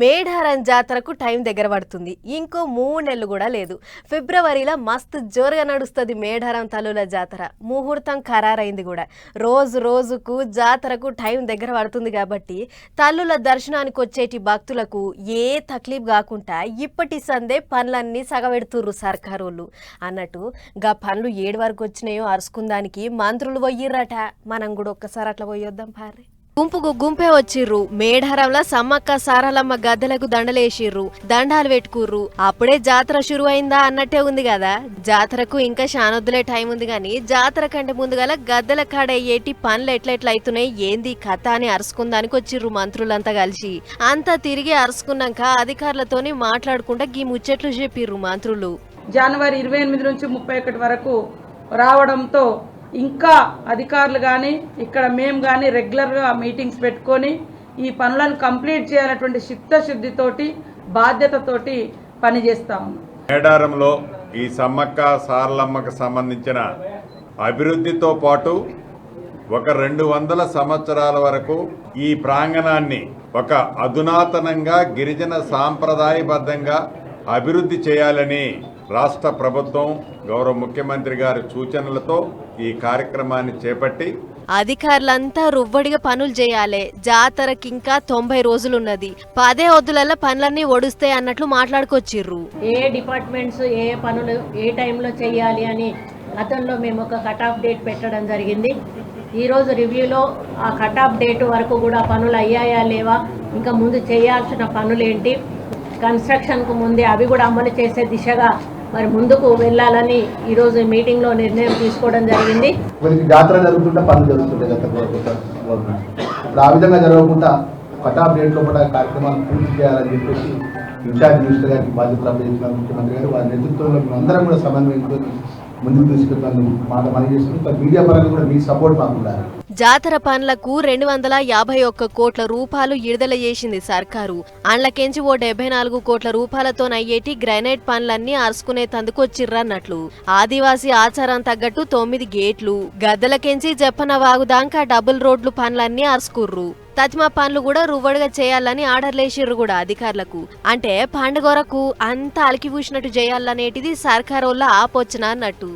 మేడారం జాతరకు టైం దగ్గర పడుతుంది. ఇంకో 3 నెలలు కూడా లేదు. ఫిబ్రవరిలో మస్తు జోరుగా నడుస్తుంది మేడారం తల్లుల జాతర. ముహూర్తం ఖరారైంది కూడా. రోజు రోజుకు జాతరకు టైం దగ్గర పడుతుంది కాబట్టి తల్లుల దర్శనానికి వచ్చేటి భక్తులకు ఏ తక్లీఫ్ కాకుండా ఇప్పటి సందే పనులన్నీ సగబెడుతుర్రు సర్కారోళ్ళు అన్నట్టు. గా పనులు 7 వరకు వచ్చినాయో అరుసుకుందానికి మంత్రులు పోయిర్రట. మనం కూడా ఒక్కసారి అట్లా పోయొద్దాం పార్రి. గుంపే వచ్చిర్రు. మేడారంలో సమ్మక్క సారలమ్మ గద్దెలకు దండలేసిర్రు, దండాలు పెట్టుకుర్రు. అప్పుడే జాతర షురు అయిందా అన్నట్టే ఉంది కదా. జాతరకు ఇంకా శానొద్దులే టైం ఉంది గాని జాతర కంటే ముందుగల గద్దెల కాడ అయ్యేటి పనులు ఎట్లయితున్నాయి ఏంది కథ అని అరుసుకుందానికి వచ్చిర్రు మంత్రులంతా కలిసి. అంతా తిరిగి అరుసుకున్నాక అధికారులతోని మాట్లాడుకుంటా గీ ముచ్చట్లు చెప్పిర్రు మంత్రులు. జనవరి 28 నుంచి 31 వరకు రావడంతో ఇంకా అధికారులు కానీ ఇక్కడ మేము కానీ రెగ్యులర్గా మీటింగ్స్ పెట్టుకొని ఈ పనులను కంప్లీట్ చేయాలన్నటువంటి చిత్తశుద్ధితోటి బాధ్యతతోటి పనిచేస్తాము. మేడారంలో ఈ సమ్మక్క సారలమ్మకు సంబంధించిన అభివృద్ధితో పాటు ఒక 200 సంవత్సరాల వరకు ఈ ప్రాంగణాన్ని ఒక అధునాతనంగా గిరిజన సాంప్రదాయబద్ధంగా అభివృద్ధి చేయాలని రాష్ట్ర ప్రభుత్వం గౌరవ ముఖ్యమంత్రి గారి సూచనలతో ఈ కార్యక్రమాన్ని చేపట్టి అధికారులంతా రువ్వడిగా పనులు చేయాలి. జాతరకి ఇంకా 90 రోజులున్నది. 10 వద్దులలో పనులన్నీ ఒడుస్తాయి అన్నట్లు మాట్లాడుకొచ్చిర్రు. ఏ డిపార్ట్మెంట్స్ ఏ పనులు ఏ టైంలో చేయాలి అని గతంలో మేము ఒక కట్ ఆఫ్ డేట్ పెట్టడం జరిగింది. ఈరోజు రివ్యూలో ఆ కట్ ఆఫ్ డేట్ వరకు కూడా పనులు అయ్యాయా లేవా, ఇంకా ముందు చేయాల్సిన పనులేంటి, కన్స్ట్రక్షన్కు ముందే అవి కూడా అమలు చేసే దిశగా మరి ముందుకు వెళ్ళాలని ఈరోజు మీటింగ్లో నిర్ణయం తీసుకోవడం జరిగింది. జాతర జరుగుతుంటే పనులు జరుగుతుంటాయి. ఇప్పుడు ఆ విధంగా జరగకుండా కట్ ఆఫ్ డేట్ లోపల కార్యక్రమాలు పూర్తి చేయాలని చెప్పేసి ఇన్ఛార్జ్ మినిస్టర్ గారికి బాధ్యతలు అప్పగించిన ముఖ్యమంత్రి గారు వారి నేతృత్వంలో అందరం కూడా సమన్వయంతో ముందుకు తీసుకెళ్తాను మాట మనం చేసుకుంటాం. మీడియా పరంగా కూడా మీ సపోర్ట్ మాకు ఉండాలి. జాతర పనులకు 251 కోట్ల రూపాయలు విడుదల చేసింది సర్కారు. అండ్లకెంచి ఓ 74 కోట్ల రూపాయలతో అయ్యేటి గ్రైనేట్ పనులన్నీ అరుసుకునే తందుకు వచ్చిర్రన్నట్లు. ఆదివాసీ ఆచారం తగ్గట్టు 9 గేట్లు, గద్దెలకెంచి జప్పన వాగుదాకా డబుల్ రోడ్లు పనులన్నీ అరుసుకుర్రు. తజ్మా పనులు కూడా రువ్వడిగా చేయాలని ఆర్డర్లేసిర్రు కూడా అధికారులకు. అంటే పండుగొరకు అంతా అలికిపూసినట్టు చేయాలనేటిది సర్కారోళ్ళ ఆపోచన అన్నట్టు.